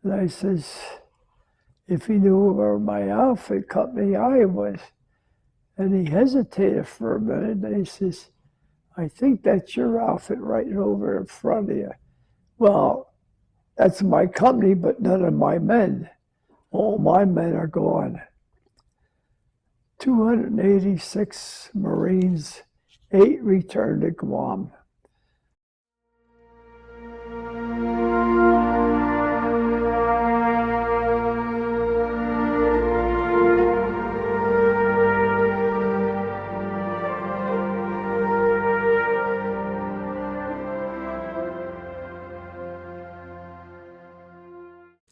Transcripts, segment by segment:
And I says, if he knew where my outfit company I was. And he hesitated for a minute, and he says, I think that's your outfit right over in front of you. Well, that's my company, but none of my men. All my men are gone. 286 Marines, 8 returned to Guam.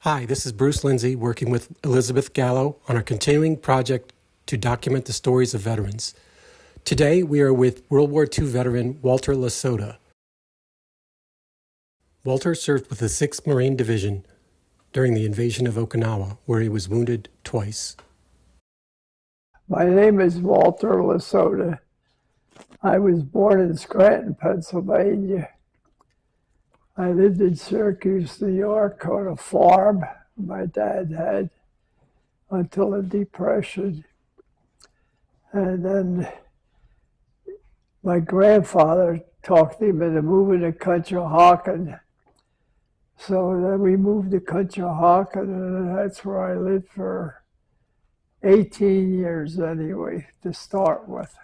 Hi, this is Bruce Lindsay working with Elizabeth Gallo on our continuing project to document the stories of veterans. Today we are with World War II veteran Walter Lasota. Walter served with the 6th Marine Division during the invasion of Okinawa, where he was wounded twice. My name is Walter Lasota. I was born in Scranton, Pennsylvania. I lived in Syracuse, New York on a farm my dad had until the Depression. And then my grandfather talked him into moving to Conshohocken. So then we moved to Conshohocken, and that's where I lived for 18 years anyway, to start with.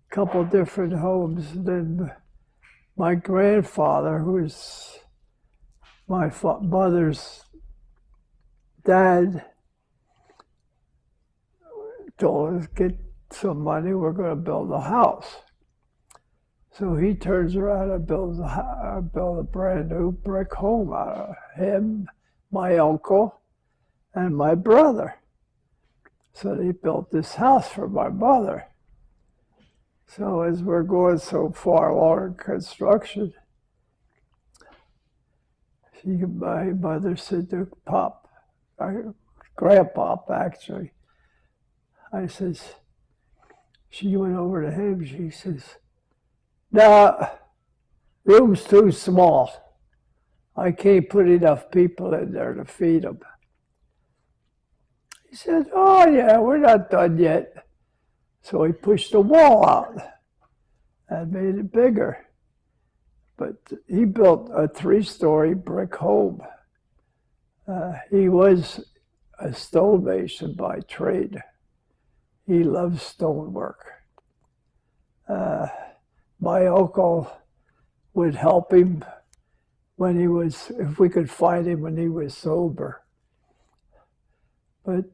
Couple different homes. Then my grandfather, who was my mother's dad, told us, get some money, we're going to build a house. So he turns around and builds a brand new brick home out of him, my uncle, and my brother. So they built this house for my mother. So as we're going so far along in construction, my mother said to Pop, Grandpop actually, I says, she went over to him, she says, nah, room's too small. I can't put enough people in there to feed them. He said, oh yeah, we're not done yet. So he pushed the wall out and made it bigger. But he built a 3-story brick home. He was a stonemason by trade. He loved stonework. My uncle would help him when he was, if we could find him when he was sober. But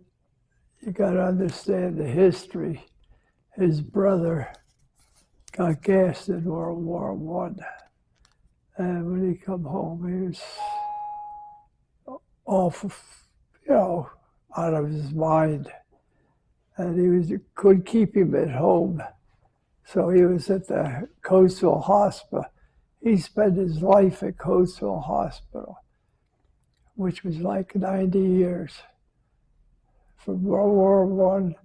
you got to understand the history. His brother got gassed in World War I. And when he come home, he was off, out of his mind. And he couldn't keep him at home. So he was at the Coatesville Hospital. He spent his life at Coatesville Hospital, which was like 90 years. From World War I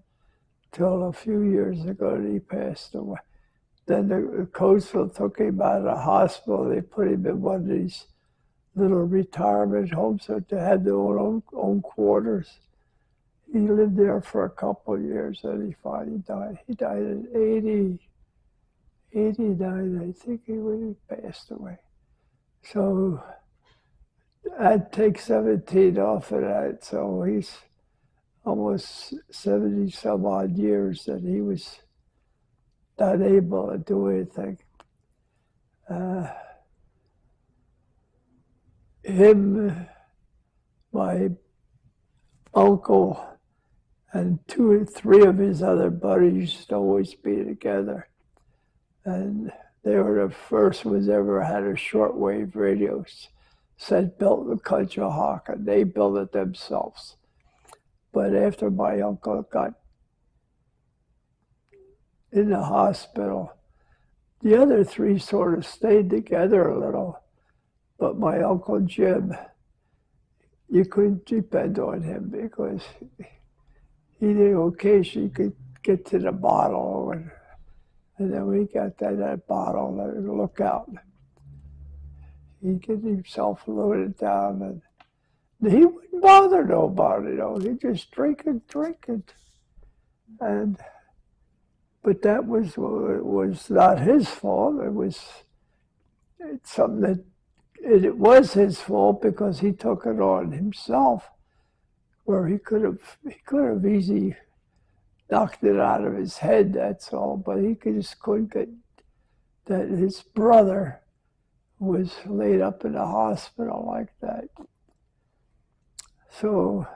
till a few years ago he passed away. Then the Coatesville took him out of the hospital. They put him in one of these little retirement homes so to have their own quarters. He lived there for a couple of years and he finally died. He died at 89, I think when he passed away. So I'd take 17 off of that. So he's almost 70 some odd years that he was not able to do anything. Him, my uncle, and 2 or 3 of his other buddies used to always be together. And they were the first ones ever had a shortwave radio set built in Conshohocken. They built it themselves. But after my uncle got in the hospital, the other 3 sort of stayed together a little. But my Uncle Jim, you couldn't depend on him because he knew occasionally could get to the bottle. And then we got that bottle, look out. he'd get himself loaded down, and he wouldn't bother nobody, He'd just drink and drink it. But that was not his fault. It's something that it was his fault because he took it on himself, where he could have easily knocked it out of his head. That's all. But he just couldn't get that his brother was laid up in a hospital like that. So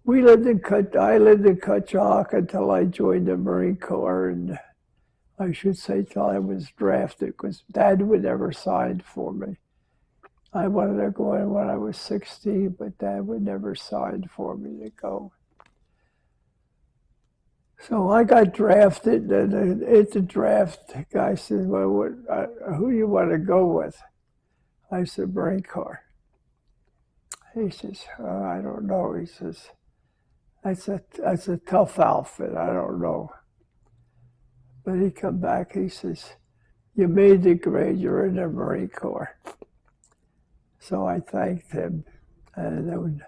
I lived in Kutchak until I joined the Marine Corps, and I should say till I was drafted, because Dad would never sign for me. I wanted to go in when I was 16, but Dad would never sign for me to go. So I got drafted, and at the draft, the guy said, well, who do you want to go with? I said, Marine Corps. He says, I don't know. He says, that's a tough outfit. I don't know. But he come back, he says, you made the grade, you're in the Marine Corps. So I thanked him. And then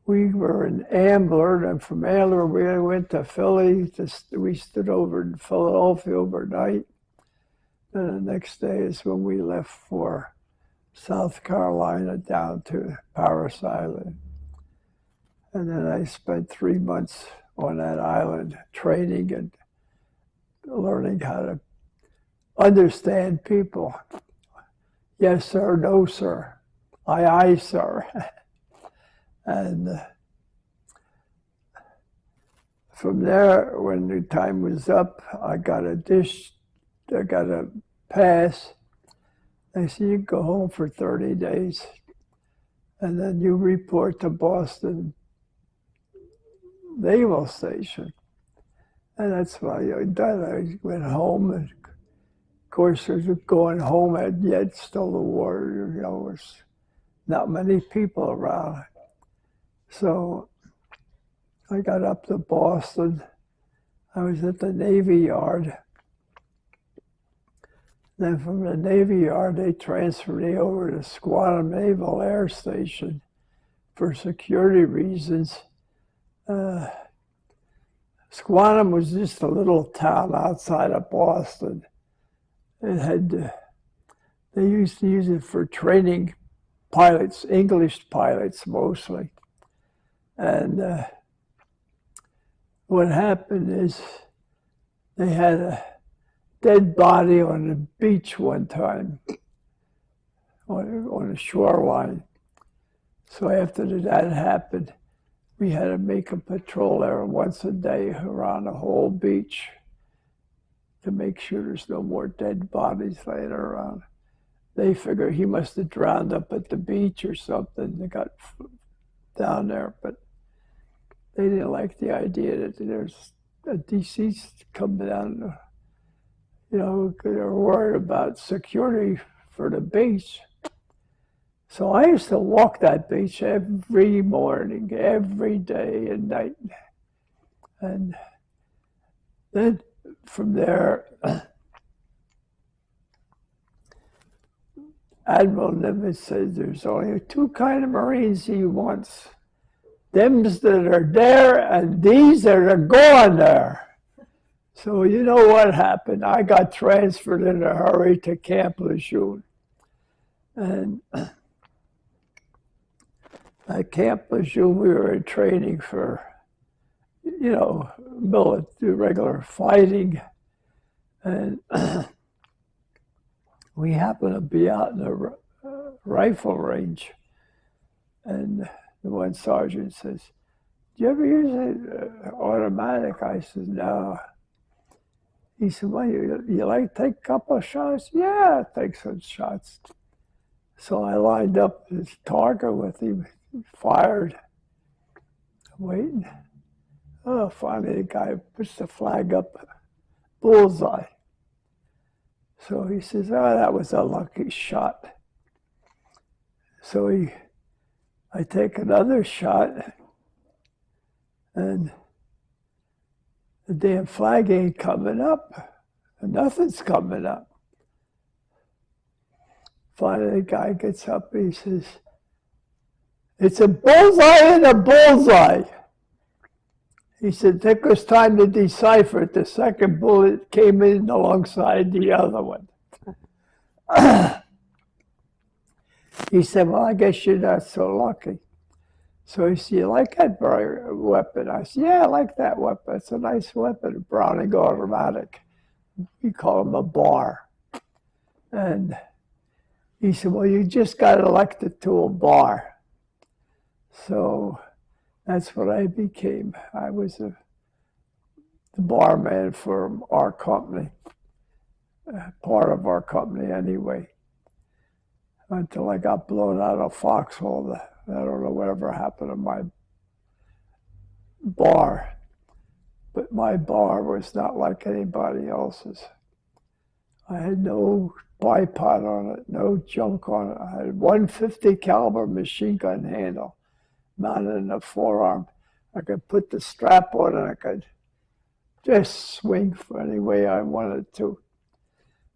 we were in Ambler, and from Ambler we went to Philly. We stood over in Philadelphia overnight. And the next day is when we left for South Carolina down to Parris Island. And then I spent 3 months on that island training and learning how to understand people. Yes, sir, no, sir. Aye, sir. And from there, when the time was up, I got a pass. They said, you go home for 30 days, and then you report to Boston Naval Station. And that's what I done. I went home, and of course, going home and yet still the war, was not many people around. So I got up to Boston. I was at the Navy Yard. Then from the Navy Yard, they transferred me over to Squantum Naval Air Station for security reasons. Squantum was just a little town outside of Boston. They used to use it for training pilots, English pilots mostly. And what happened is they had a dead body on the beach one time, on the shoreline. So after that happened, we had to make a patrol there once a day around the whole beach to make sure there's no more dead bodies laying around. They figured he must have drowned up at the beach or something. They got down there, but they didn't like the idea that there's a deceased coming down. They were worried about security for the beach. So I used to walk that beach every morning, every day and night. And then from there, Admiral Nimitz said there's only two kinds of Marines he wants. Them's that are there and these that are going there. So you know what happened? I got transferred in a hurry to Camp Lejeune. And at Camp Lejeune, we were in training for, military, regular fighting. And we happened to be out in the rifle range. And the one sergeant says, "Do you ever use an automatic?" I said, "No." He said, "Well, you like to take a couple of shots?" "Yeah, take some shots." So I lined up his target with him, fired, waiting. Oh, finally the guy puts the flag up, bullseye. So he says, "Oh, that was a lucky shot." So I take another shot, and the damn flag ain't coming up, and nothing's coming up. Finally, the guy gets up, he says, "It's a bullseye and a bullseye." He said, "Took us time to decipher it. The second bullet came in alongside the other one." He said, "Well, I guess you're not so lucky." So he said, "You like that weapon?" I said, "Yeah, I like that weapon. It's a nice weapon, a Browning automatic. We call them a bar." And he said, "Well, you just got elected to a bar." So that's what I became. I was the barman for our company, part of our company anyway, until I got blown out of Foxhole. I don't know whatever happened to my bar, but my bar was not like anybody else's. I had no bipod on it, no junk on it. I had 150 caliber machine gun handle mounted in the forearm. I could put the strap on and I could just swing for any way I wanted to.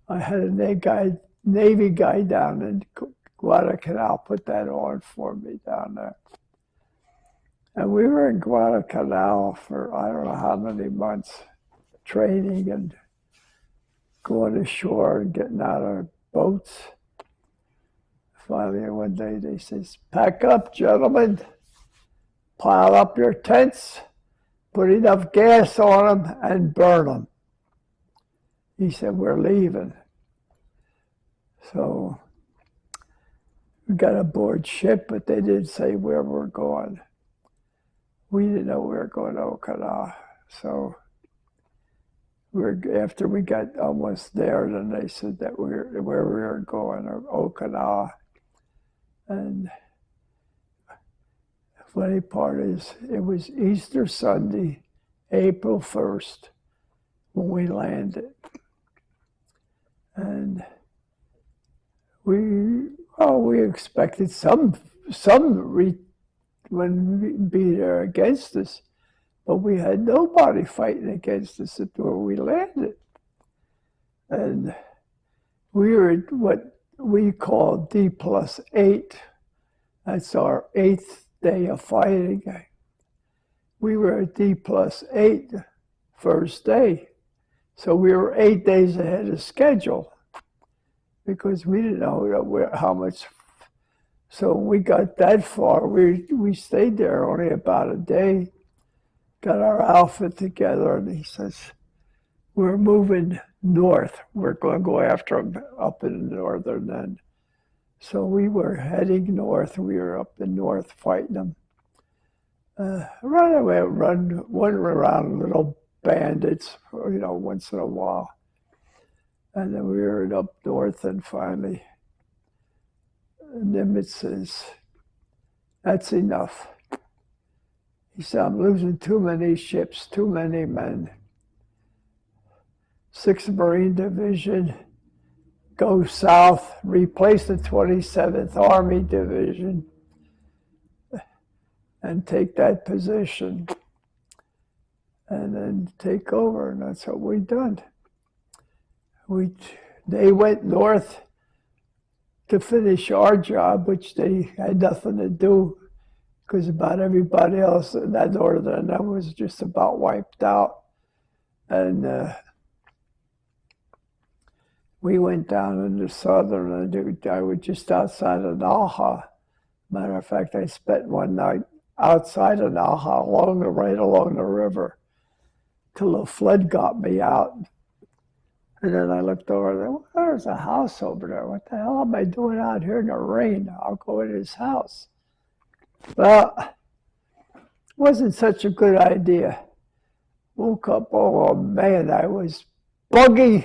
I had a Navy guy down in Guadalcanal put that on for me down there. And we were in Guadalcanal for I don't know how many months, training and going ashore and getting out of boats. Finally, one day they says, "Pack up, gentlemen. Pile up your tents, put enough gas on them, and burn them." He said, "We're leaving." So we got aboard ship, but they didn't say where we're going. We didn't know we were going to Okinawa. So after we got almost there, then they said that where we were going, or Okinawa. And the funny part is, it was Easter Sunday, April 1st, when we landed. And we expected some would be there against us, but we had nobody fighting against us at where we landed. And we were at what we call D+8. That's our 8th day of fighting. We were at D+8 first day. So we were 8 days ahead of schedule because we didn't know how much. So we got that far. We stayed there only about a day, got our outfit together, and he says, "We're moving north. We're going to go after them up in the northern end." So we were heading north. We were up in north fighting them. One around little bandits, once in a while. And then we were up north, and finally Nimitz says, "That's enough." He said, "I'm losing too many ships, too many men. 6th Marine Division, go south, replace the 27th Army Division, and take that position, and then take over." And that's what we done. They went north to finish our job, which they had nothing to do, because about everybody else in that northern end was just about wiped out. And we went down into southern, and I was just outside of Naha. Matter of fact, I spent one night outside of Naha, right along the river, till the flood got me out. And then I looked over there, there's a house over there. What the hell am I doing out here in the rain? I'll go in his house. Well, it wasn't such a good idea. Woke up, oh man, I was buggy.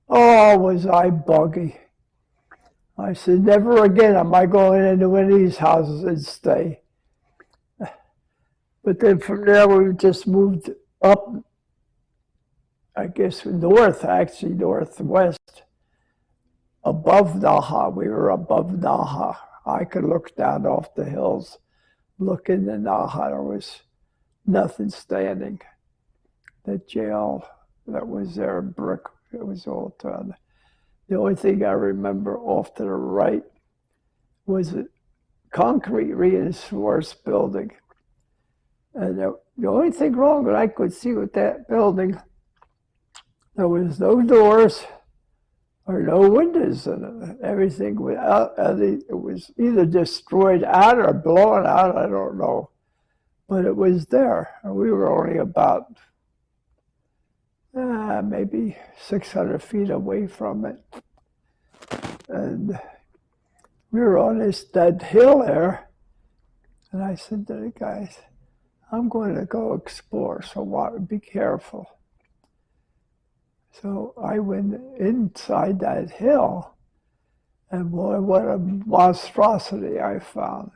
Oh, was I buggy. I said, never again am I going into one of these houses and stay. But then from there, we just moved up, I guess north, actually northwest, above Naha. We were above Naha. I could look down off the hills, look into Naha. There was nothing standing. The jail that was there, brick, it was all done. The only thing I remember off to the right was a concrete reinforced building. And the only thing wrong that I could see with that building, there was no doors or no windows in it. Everything was it was either destroyed out or blown out, I don't know. But it was there. And we were only about maybe 600 feet away from it. And we were on that hill there. And I said to the guys, I'm going to go explore, so be careful. So I went inside that hill, and boy, what a monstrosity I found.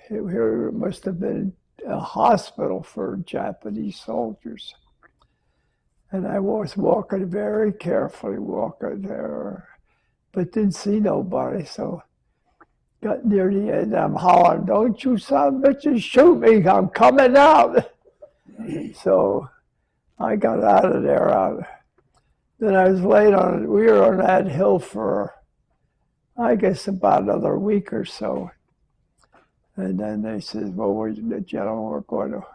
Here must have been a hospital for Japanese soldiers. And I was walking very carefully, walking there, but didn't see nobody, so got near the end, I'm hollering, don't you son of a bitches shoot me, I'm coming out. So I got out of there. Then I was laid on, we were on that hill for, I guess, about another week or so. And then they said, well, the general, we're going to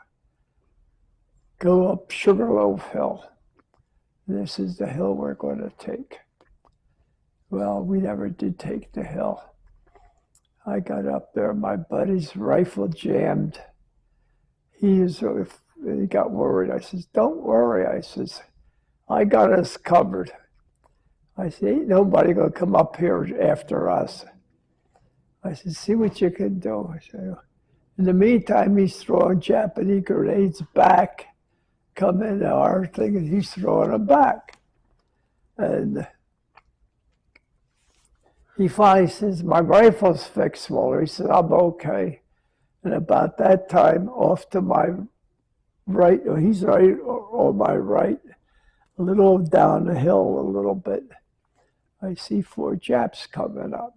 go up Sugarloaf Hill. This is the hill we're going to take. Well, we never did take the hill. I got up there, my buddy's rifle jammed. He got worried. I says, don't worry. I says, I got us covered. I said, ain't nobody gonna come up here after us. I said, see what you can do. So, in the meantime, he's throwing Japanese grenades back, come in our thing, and he's throwing them back. And he finally says, my rifle's fixed, Walter. He said, I'm okay. And about that time, off to my right, he's right on my right, a little down the hill a little bit, I see 4 Japs coming up.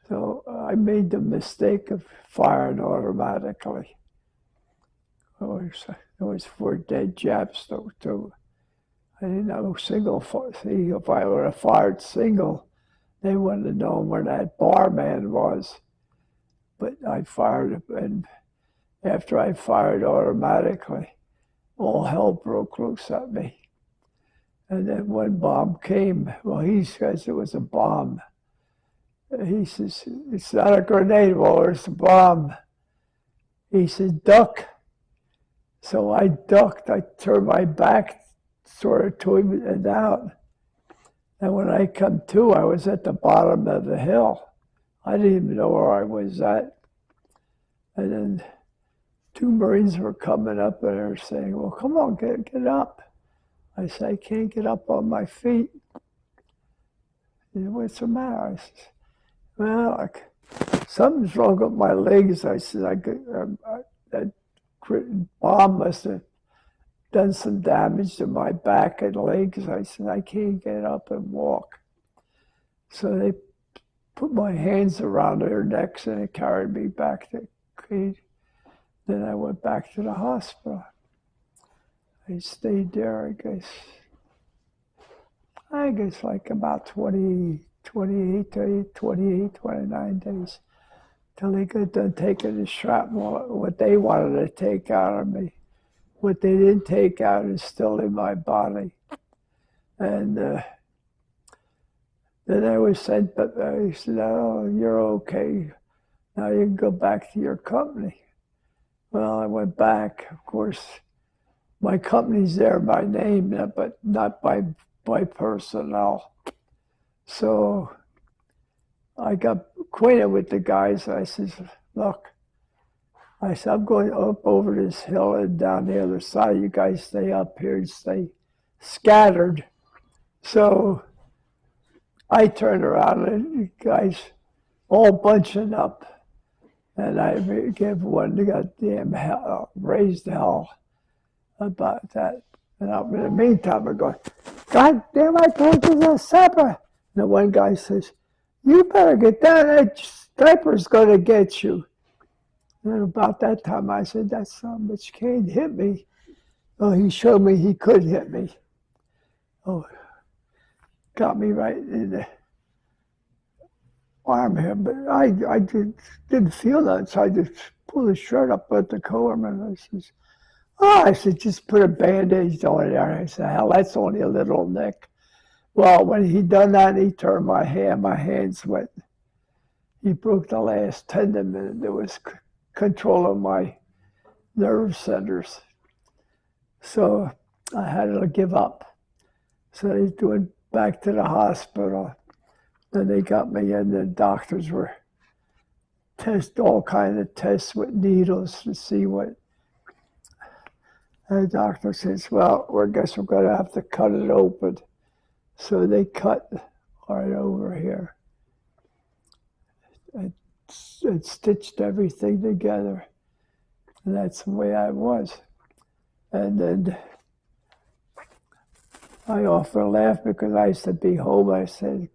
So I made the mistake of firing automatically. There was 4 dead Japs, though, too. I didn't know single. See, if I would have fired single, they wouldn't have known where that barman was. But I fired, and after I fired automatically, all hell broke loose at me. And then when bomb came, well, he says it was a bomb. He says, it's not a grenade, Walter, it's a bomb. He said, duck. So I ducked, I turned my back sort of to him and out. And when I come to, I was at the bottom of the hill. I didn't even know where I was at. And then 2 Marines were coming up and they were saying, well, come on, get up. I said, I can't get up on my feet. He said, what's the matter? I said, well, something's wrong with my legs. I said, that bomb must have done some damage to my back and legs. I said, I can't get up and walk. So they put my hands around their necks and they carried me back to Creed. Then I went back to the hospital. I stayed there, I guess like about 29 days, till they got done taking the shrapnel, what they wanted to take out of me. What they didn't take out is still in my body. And then I was sent, but I said, oh, you're okay. Now you can go back to your company. Well, I went back, of course. My company's there by name, but not by personnel. So I got acquainted with the guys. I said, look, I'm going up over this hill and down the other side. You guys stay up here and stay scattered. So I turned around and the guys all bunching up. And I gave one the goddamn hell, raised hell about that. And in the meantime, I'm going, God damn, I told you the supper. And the one guy says, you better get down, that sniper's going to get you. And about that time, I said, that son of a bitch can't hit me. Oh, he showed me he could hit me. Oh, got me right in the arm here, but I didn't feel that, so I just pulled his shirt up at the collar, and I says, "Oh," I said, "just put a bandage on it." I said, "Hell, that's only a little nick." Well, when he done that, he turned my hands went. He broke the last tendon, and there was control of my nerve centers. So I had to give up. So they went back to the hospital. Then they got me in. The doctors were all kind of tests with needles to see what. And the doctor says, "Well, I guess we're going to have to cut it open." So they cut right over here. And stitched everything together. And that's the way I was. And then I often laugh because I used to be home. I said,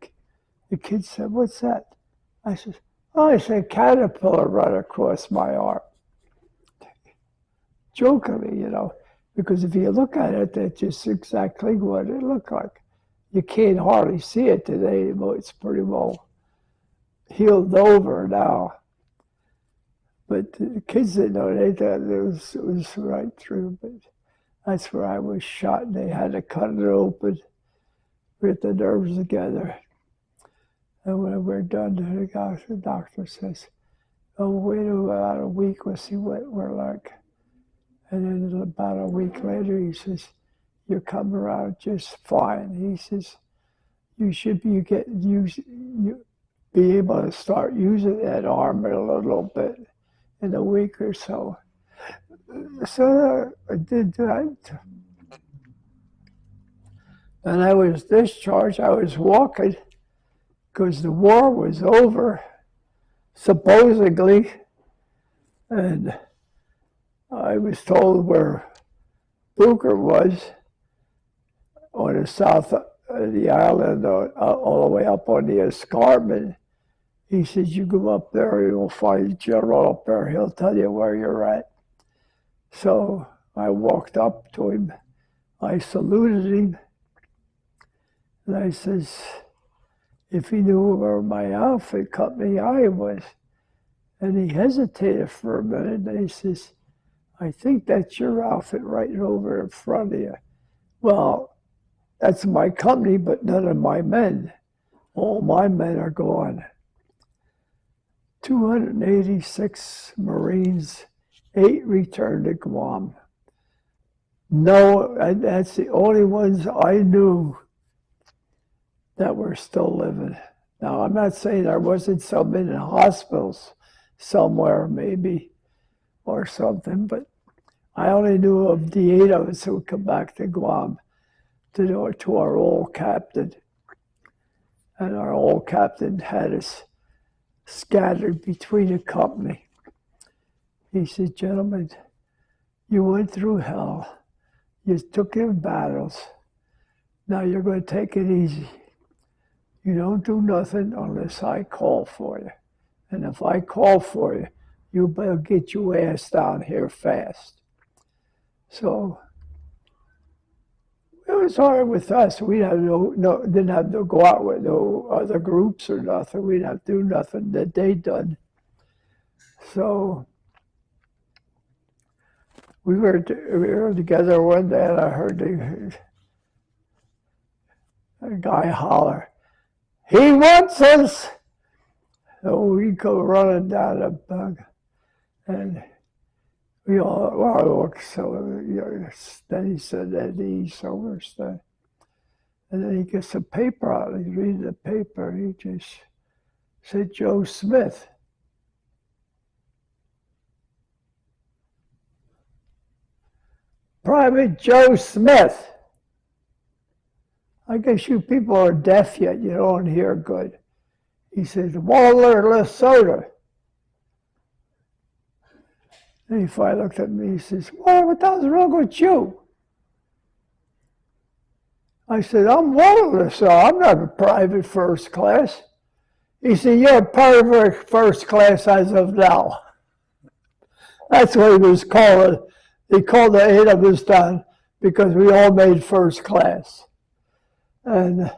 the kid said, "What's that?" I said, "Oh," I said, "caterpillar run across my arm." Jokingly, because if you look at it, that's just exactly what it looked like. You can't hardly see it today, but it's pretty well healed over now. But the kids didn't know. They thought it was right through. But that's where I was shot, and they had to cut it open, get the nerves together. And when we're done, the doctor says, "Oh, wait about a week, we'll see what we're like." And then about a week later, he says, "You're coming around just fine." He says, "You should be be able to start using that arm a little bit in a week or so." So I did that. And I was discharged. I was walking because the war was over, supposedly. And I was told where Bucher was on the south of the island, all the way up on the escarpment. He says, "You go up there, you'll find General up there. He'll tell you where you're at." So I walked up to him. I saluted him. And I says, if he knew where my outfit company I was. And he hesitated for a minute. And he says, "I think that's your outfit right over in front of you." Well, that's my company, but none of my men. All my men are gone. 286 Marines, 8 returned to Guam. No, and that's the only ones I knew that were still living. Now, I'm not saying there wasn't some in hospitals somewhere, maybe, or something, but I only knew of the 8 of us who come back to Guam to our old captain. And our old captain had us scattered between the company. He said, "Gentlemen, you went through hell. You took in battles. Now you're going to take it easy. You don't do nothing unless I call for you. And if I call for you, you better get your ass down here fast." So it was hard with us. We didn't have to go out with no other groups or nothing. We didn't have to do nothing that they'd done. So we were together one day, and I heard a guy holler, "He wants us!" So we go running down the bug, and we all looked. So then he said that he's somewhere staying. And then he gets a paper out. He's reading the paper. He just said, "Joe Smith." Private Joe Smith. I guess you people are deaf yet. You don't hear good. He says, "Walter Lasota." And he finally looked at me. He says, "Well, what the hell's wrong with you?" I said, "I'm Walter Lasota. I'm not a private first class." He said, "You're a private first class as of now." That's what he was calling. He called the 8 of us down because we all made first class. And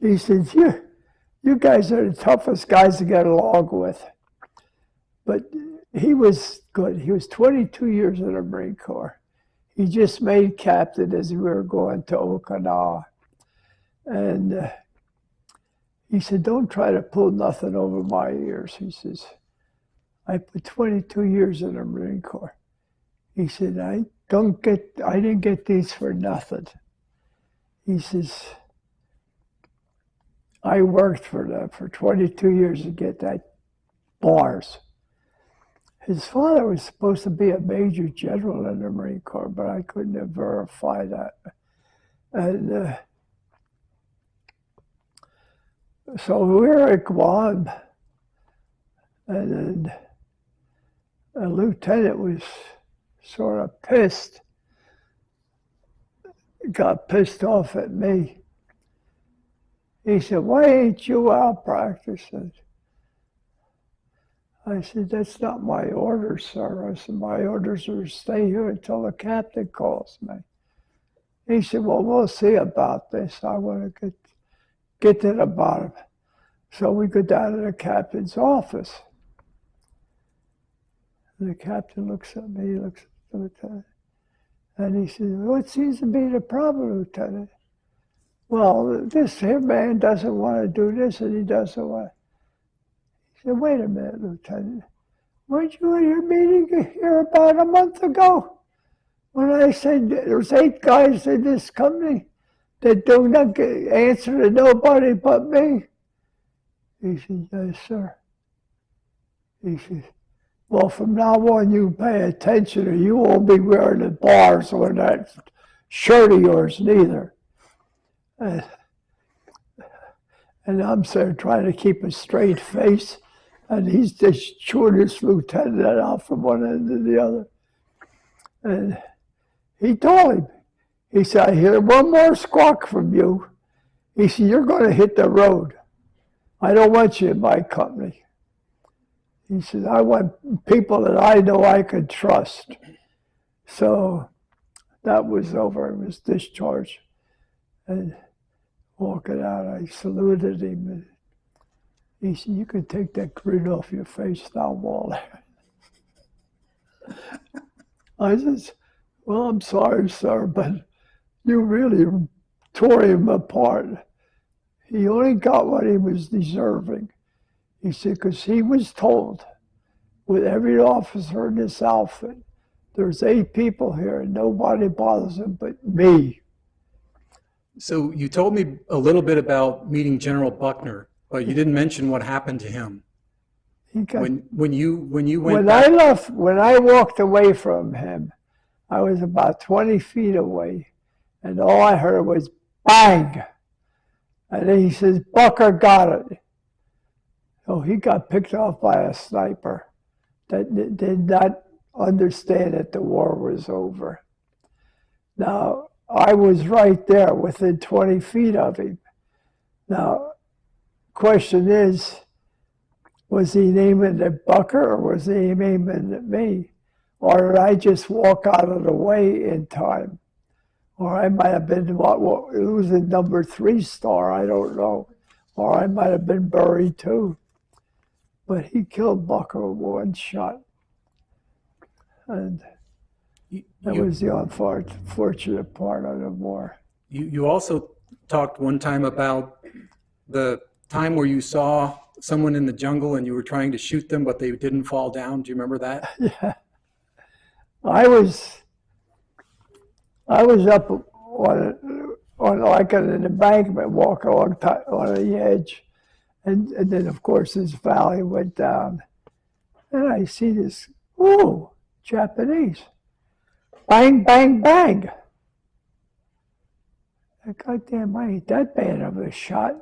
He says, you guys are the toughest guys to get along with. But he was good. He was 22 years in the Marine Corps. He just made captain as we were going to Okinawa. And he said, don't try to pull nothing over my ears. He says, I put 22 years in the Marine Corps. He said, I didn't get these for nothing. He says, I worked for them for 22 years to get that bars. His father was supposed to be a major general in the Marine Corps, but I couldn't verify that. And so we were at Guam, and then a lieutenant was sort of got pissed off at me. He said, why ain't you out practicing? I said, that's not my orders, sir. I said, my orders are to stay here until the captain calls me. He said, well, we'll see about this. I want to get to the bottom. So we go down to the captain's office. And the captain looks at me, looks at the lieutenant, and he says, what seems to be the problem, Lieutenant? Well, this here man doesn't want to do this, and he doesn't want to. He said, wait a minute, Lieutenant. Weren't you in your meeting here about a month ago? When I said there's 8 guys in this company that do not answer to nobody but me? He said, yes, sir. He said, well, from now on, you pay attention or you won't be wearing the bars or that shirt of yours neither. And I'm sort trying to keep a straight face, and he's just chewing this lieutenant out from one end to the other. And he told him, he said, I hear one more squawk from you. He said, you're going to hit the road. I don't want you in my company. He said, I want people that I know I could trust. So that was over. I was discharged. And walking out, I saluted him. And he said, you can take that grin off your face now, Walter. I said, well, I'm sorry, sir, but you really tore him apart. He only got what he was deserving. He said, because he was told, with every officer in this outfit, there's 8 people here and nobody bothers them but me. So you told me a little bit about meeting General Buckner, but you didn't mention what happened to him. When I walked away from him, I was about 20 feet away, and all I heard was bang. And then he says, Buckner got it. So he got picked off by a sniper that did not understand that the war was over. Now, I was right there within 20 feet of him. Now, question is, was he aiming at Buckner or was he aiming at me? Or did I just walk out of the way in time? Or I might have been losing number 3 star, I don't know. Or I might have been buried too. But he killed Buckner with 1 shot. And that was the unfortunate part of the war. You also talked one time about the time where you saw someone in the jungle and you were trying to shoot them, but they didn't fall down. Do you remember that? Yeah. I was up on like an embankment, walking along on the edge. And then, of course, this valley went down. And I see this, Japanese. Bang, bang, bang. Goddamn, I ain't that bad of a shot.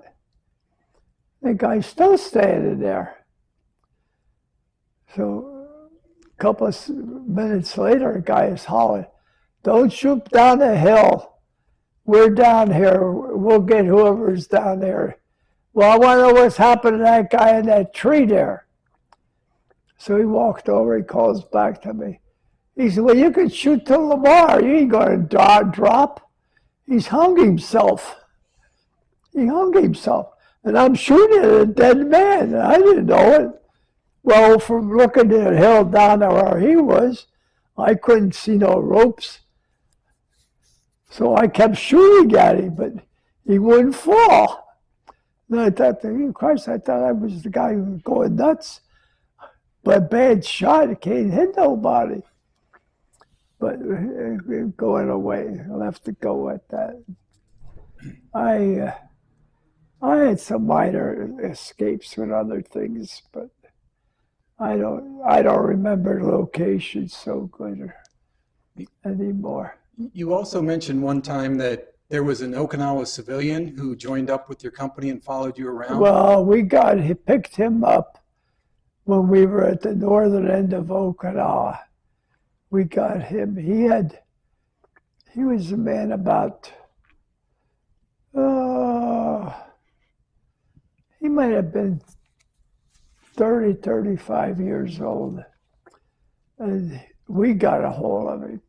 The guy's still standing there. So a couple of minutes later, a guy is hollering, don't shoot down the hill. We're down here. We'll get whoever's down there. Well, I want to know what's happened to that guy in that tree there. So he walked over, he calls back to me. He said, well, you can shoot till tomorrow. You ain't going to drop. He's hung himself. He hung himself. And I'm shooting at a dead man, and I didn't know it. Well, from looking at the hill down to where he was, I couldn't see no ropes. So I kept shooting at him, but he wouldn't fall. And I thought, Christ, I thought I was the guy who was going nuts. But bad shot, it can't hit nobody. But going away, I'll have to go at that. I had some minor escapes with other things, but I don't remember locations so good anymore. You also mentioned one time that there was an Okinawa civilian who joined up with your company and followed you around. Well, he picked him up when we were at the northern end of Okinawa. We got him. He was a man about, he might have been 30, 35 years old. And we got a hold of him.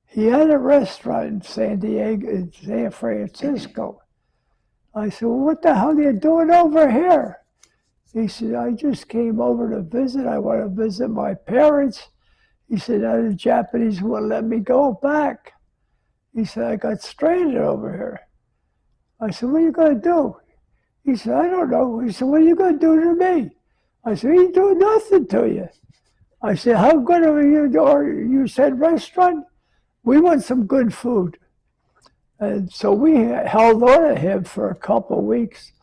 He had a restaurant in San Francisco. I said, well, what the hell are you doing over here? He said, I just came over to visit. I want to visit my parents. He said, the Japanese wouldn't let me go back. He said, I got stranded over here. I said, what are you going to do? He said, I don't know. He said, what are you going to do to me? I said, he ain't doing nothing to you. I said, how good are you? Or you said restaurant? We want some good food. And so we held on to him for a couple of weeks.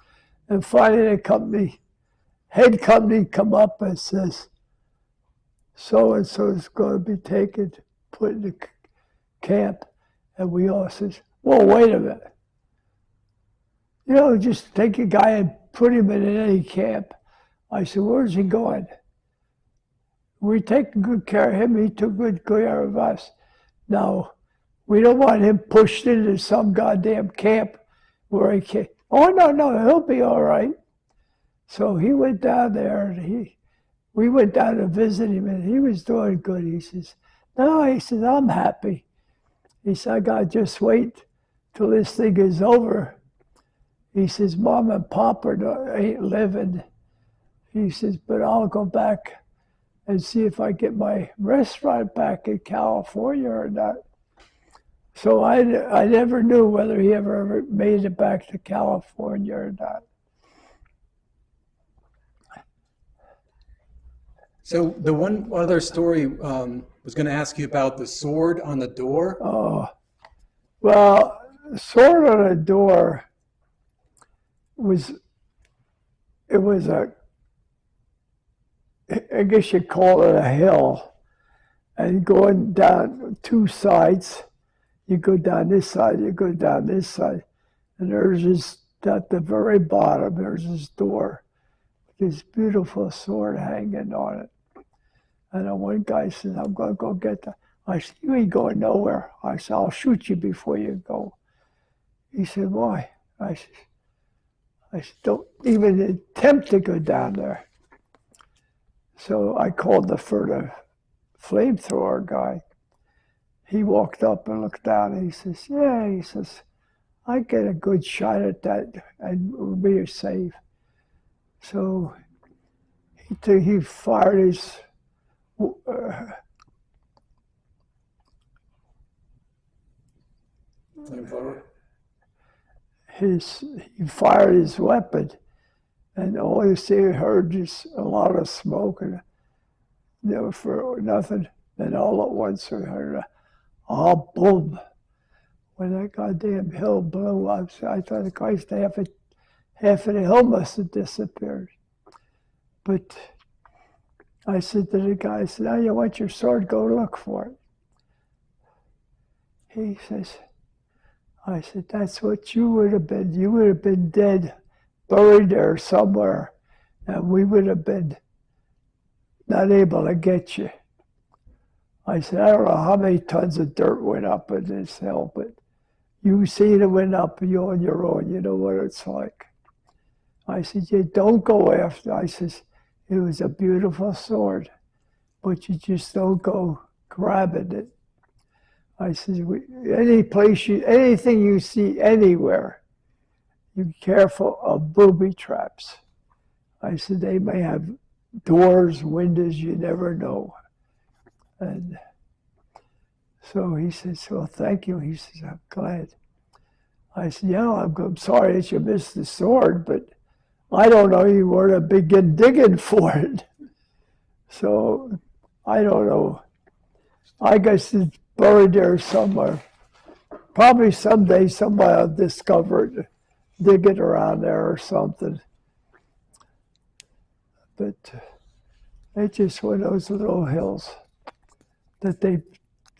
And finally the head company come up and says, so-and-so is going to be taken, put in the camp. And we all says, well, wait a minute. Just take a guy and put him in any camp. I said, where's he going? We're taking good care of him. He took good care of us. Now, we don't want him pushed into some goddamn camp where he can't. Oh, no, he'll be all right. So he went down there, and we went down to visit him, and he was doing good. He says, no, he says, I'm happy. He said, I got to just wait till this thing is over. He says, Mom and Pop ain't living. He says, but I'll go back and see if I get my restaurant back in California or not. So I never knew whether he ever made it back to California or not. So the one other story was going to ask you about the sword on the door. Oh, well, the sword on the door was I guess you'd call it a hill, and going down two sides. You go down this side, you go down this side, and there's this, at the very bottom, there's this door, this beautiful sword hanging on it. And then one guy says, I'm going to go get that. I said, you ain't going nowhere. I said, I'll shoot you before you go. He said, why? I said, don't even attempt to go down there. So I called the flamethrower guy. He walked up and looked down, and he says, yeah, he says, I get a good shot at that and we'll be safe. So he fired his he fired his weapon, and all you heard is a lot of smoke, and never for nothing. Then all at once we heard a boom. When that goddamn hill blew up, I thought, Christ, half of the hill must have disappeared. But I said to the guy, I said, now you want your sword, go look for it. He says, I said, that's what you would have been. You would have been dead, buried there somewhere, and we would have been not able to get you. I said, I don't know how many tons of dirt went up in this hill, but you seen it went up, you on your own, you know what it's like. I said, you don't go after. I says, it was a beautiful sword, but you just don't go grabbing it. I said, anything you see anywhere, you be careful of booby traps. I said, they may have doors, windows, you never know. And so he says, well, thank you. He says, I'm glad. I said, yeah, I'm sorry that you missed the sword, but I don't know you were to begin digging for it. So I don't know. I guess it's buried there somewhere. Probably someday somebody will discover it, dig it around there or something. But it's just one of those little hills that they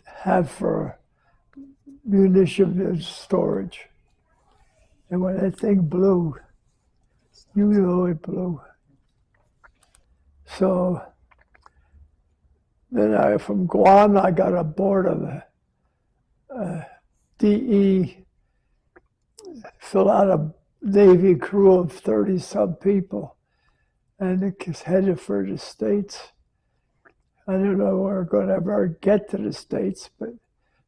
have for munition storage. And when that thing blew, you know it blew. So then from Guam, I got aboard of a DE, fill out a Navy crew of 30-some people, and it was headed for the States. I don't know where we're going to ever get to the States, but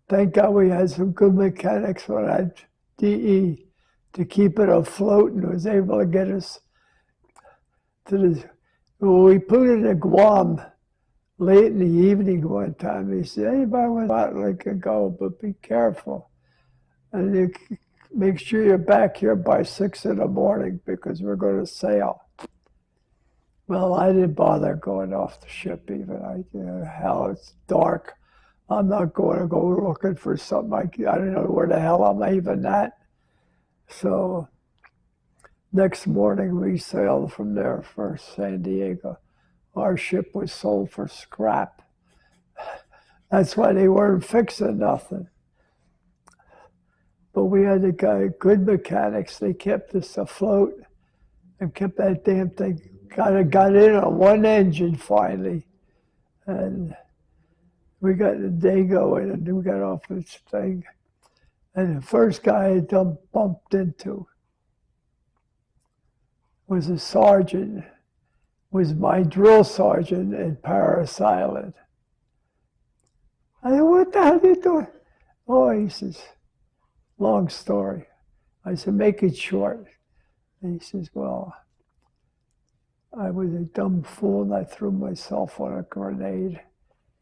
thank God we had some good mechanics on that DE to keep it afloat and was able to get us to the. Well, we put it in Guam late in the evening one time. He said, anybody want to can go, but be careful. And you make sure you're back here by 6 in the morning because we're going to sail. Well, I didn't bother going off the ship even. Hell, it's dark. I'm not going to go looking for something. I don't know where the hell I'm even at. So next morning we sailed from there for San Diego. Our ship was sold for scrap. That's why they weren't fixing nothing. But we had good mechanics. They kept us afloat and kept that damn thing. Got in on one engine finally. And we got the day going and we got off this thing. And the first guy I bumped into was a sergeant, was my drill sergeant in Paris Island. I said, what the hell are you doing? Oh, he says, long story. I said, make it short. And he says, well, I was a dumb fool and I threw myself on a grenade.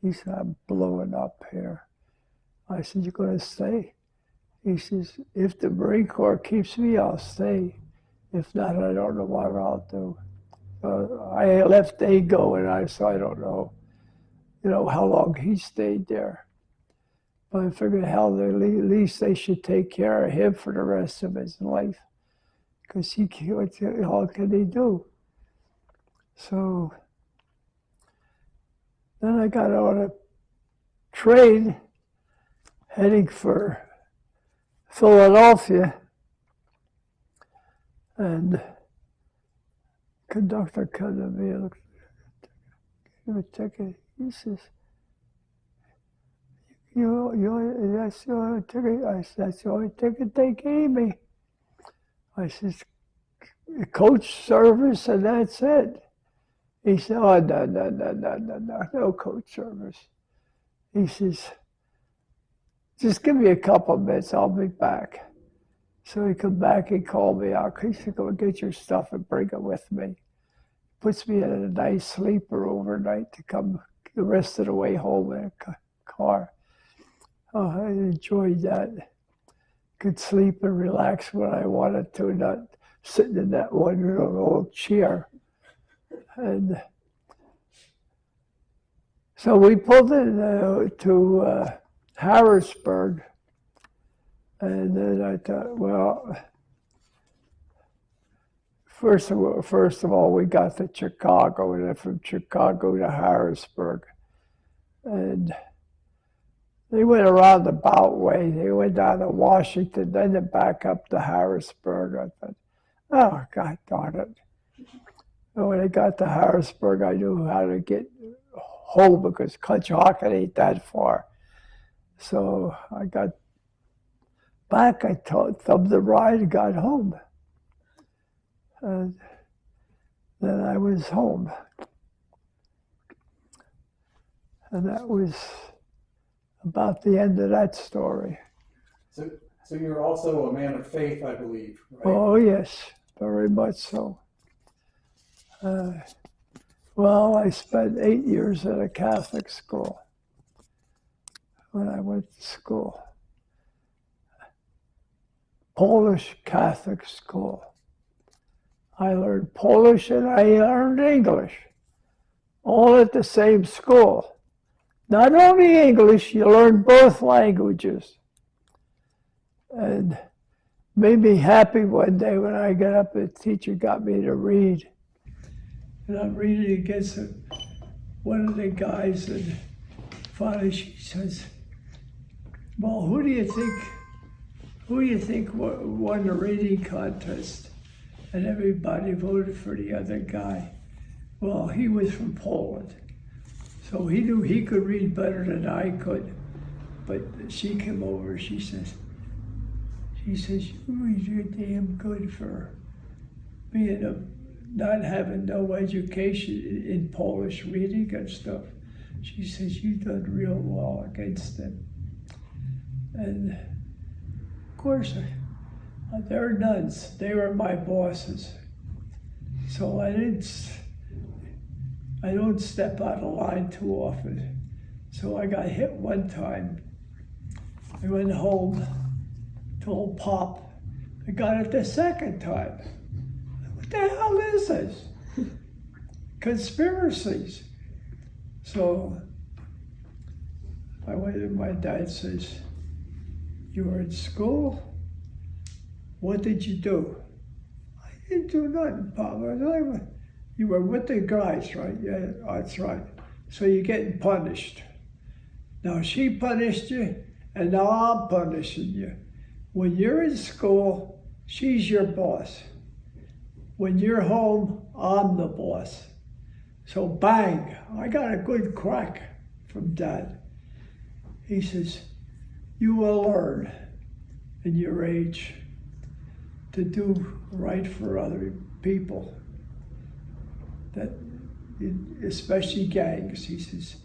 He said, I'm blowing up here. I said, you're going to stay? He says, if the Marine Corps keeps me, I'll stay. If not, I don't know what I'll do. I left Dago and I don't know, how long he stayed there. But I figured, hell, at least they should take care of him for the rest of his life. Because what the hell can he do? So then I got on a train heading for Philadelphia, and conductor comes to me and looks, give me a ticket. He says, that's the only ticket? I said, that's the only ticket they gave me. I says, coach service and that's it. He said, oh, no coach service. He says, just give me a couple of minutes, I'll be back. So he come back, he called me out. He said, go get your stuff and bring it with me. Puts me in a nice sleeper overnight to come the rest of the way home in a car. Oh, I enjoyed that. Could sleep and relax when I wanted to, not sitting in that one little old chair. And so we pulled in to Harrisburg. And then I thought, well, first of all, we got to Chicago, and then from Chicago to Harrisburg. And they went around the Beltway. They went down to Washington, then they back up to Harrisburg. I thought, oh, God darn it. And when I got to Harrisburg, I knew how to get home because Conshohocken ain't that far. So I got back, I thumbed the ride and got home. And then I was home. And that was about the end of that story. So So you're also a man of faith, I believe, right? Oh, yes, very much so. Well, I spent 8 years at a Catholic school when I went to school. Polish Catholic school. I learned Polish and I learned English, all at the same school. Not only English, you learn both languages. And made me happy one day when I got up, the teacher got me to read. And I'm reading against one of the guys, and finally she says, well, who do you think won the reading contest? And everybody voted for the other guy. Well, he was from Poland, so he knew he could read better than I could. But she came over, she says, you read your damn good for being not having no education in Polish reading and stuff. She says, you done real well against them. And of course, they're nuns. They were my bosses. So I don't step out of line too often. So I got hit one time. I went home, told Pop. I got it the second time. What the hell is this? Conspiracies. So I went and my dad says, you were in school? What did you do? I didn't do nothing, Pop. You were with the guys, right? Yeah, that's right. So you're getting punished. Now she punished you, and now I'm punishing you. When you're in school, she's your boss. When you're home, I'm the boss. So bang, I got a good crack from Dad. He says, you will learn in your age to do right for other people, that especially gangs. He says,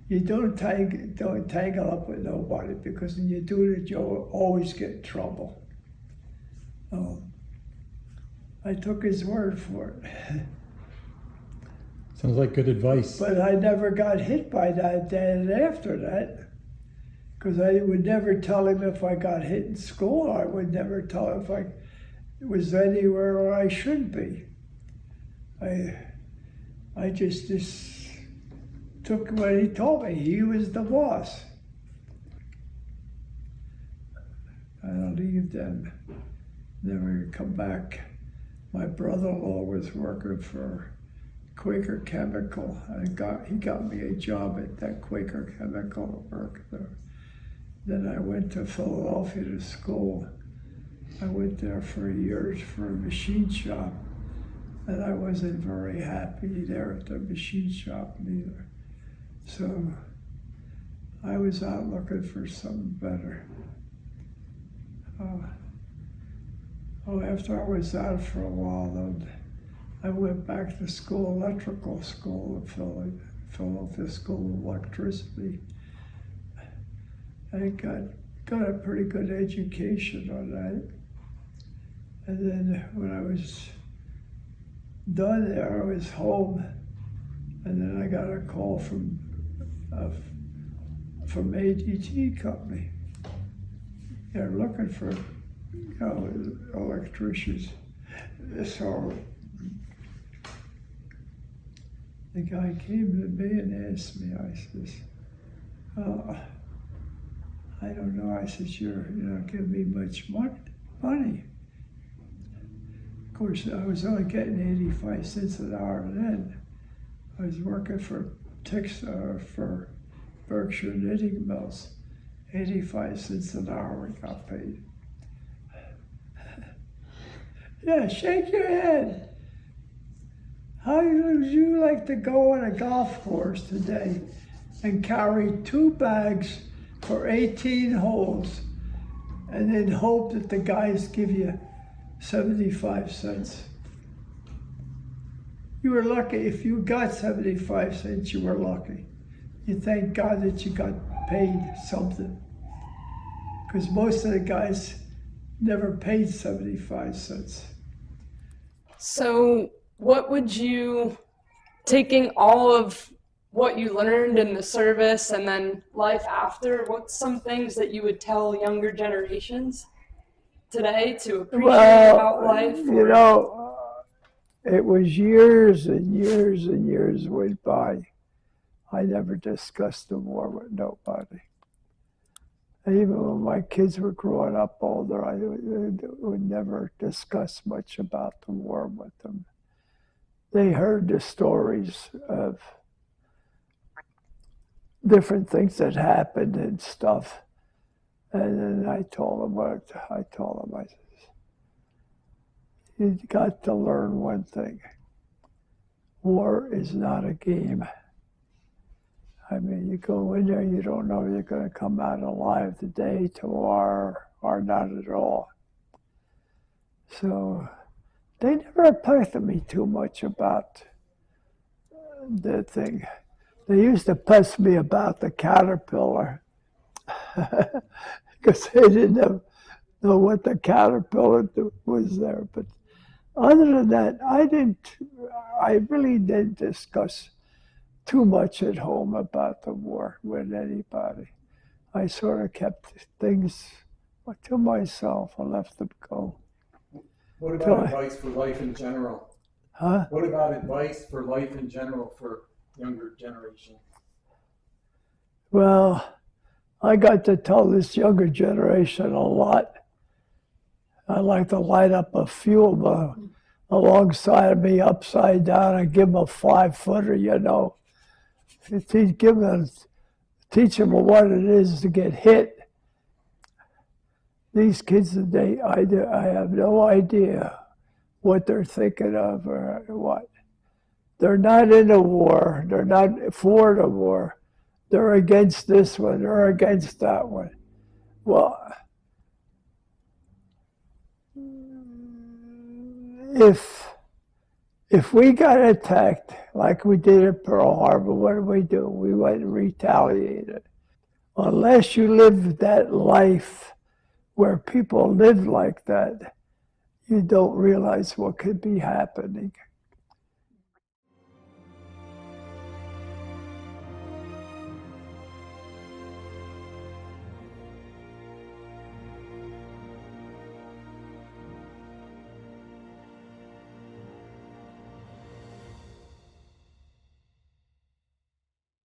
you don't tangle up with nobody, because when you do it, you'll always get in trouble. I took his word for it. Sounds like good advice. But I never got hit by that dad after that, because I would never tell him if I got hit in school. I would never tell him if I was anywhere where I shouldn't be. I just took what he told me. He was the boss. I'll leave them. Never come back. My brother-in-law was working for Quaker Chemical. He got me a job at that Quaker Chemical work there. Then I went to Philadelphia to school. I went there for years for a machine shop, and I wasn't very happy there at the machine shop neither. So I was out looking for something better. After I was out for a while, though, I went back to school, electrical school in Philadelphia School of Electricity. I got a pretty good education on that. And then when I was done there, I was home, and then I got a call from ADT company. They're looking for, electricians. So the guy came to me and asked me, I says, I don't know. I said, you're not giving me much money. Of course, I was only getting 85 cents an hour then. I was working for Berkshire Knitting Mills. 85 cents an hour we got paid. Yeah, shake your head. How would you like to go on a golf course today and carry 2 bags for 18 holes and then hope that the guys give you 75 cents? You were lucky. If you got 75 cents, you were lucky. You thank God that you got paid something. because most of the guys never paid 75 cents. So what would you, taking all of what you learned in the service and then life after, what's some things that you would tell younger generations today to appreciate about life? You know, it was years and years and years went by. I never discussed the war with nobody. And even when my kids were growing up older, I would never discuss much about the war with them. They heard the stories of different things that happened and stuff. And then I told them, I said, you got to learn one thing. War is not a game. I mean, you go in there, you don't know if you're going to come out alive today, tomorrow, or not at all. So they never talked to me too much about the thing. They used to fuss me about the caterpillar because they didn't know what the caterpillar was there. But other than that, I really didn't discuss too much at home about the war with anybody. I sort of kept things to myself and left them go. What about advice for life in general? Huh? What about advice for life in general for younger generation? Well, I got to tell this younger generation a lot. I like to light up a fuel alongside of me upside down and give them a 5-footer, you know. Teach them what it is to get hit. These kids today, I have no idea what they're thinking of or what. They're not in a war. They're not for the war. They're against this one. They're against that one. Well, if we got attacked like we did at Pearl Harbor, what did we do? We went and retaliated. Unless you live that life where people live like that, you don't realize what could be happening.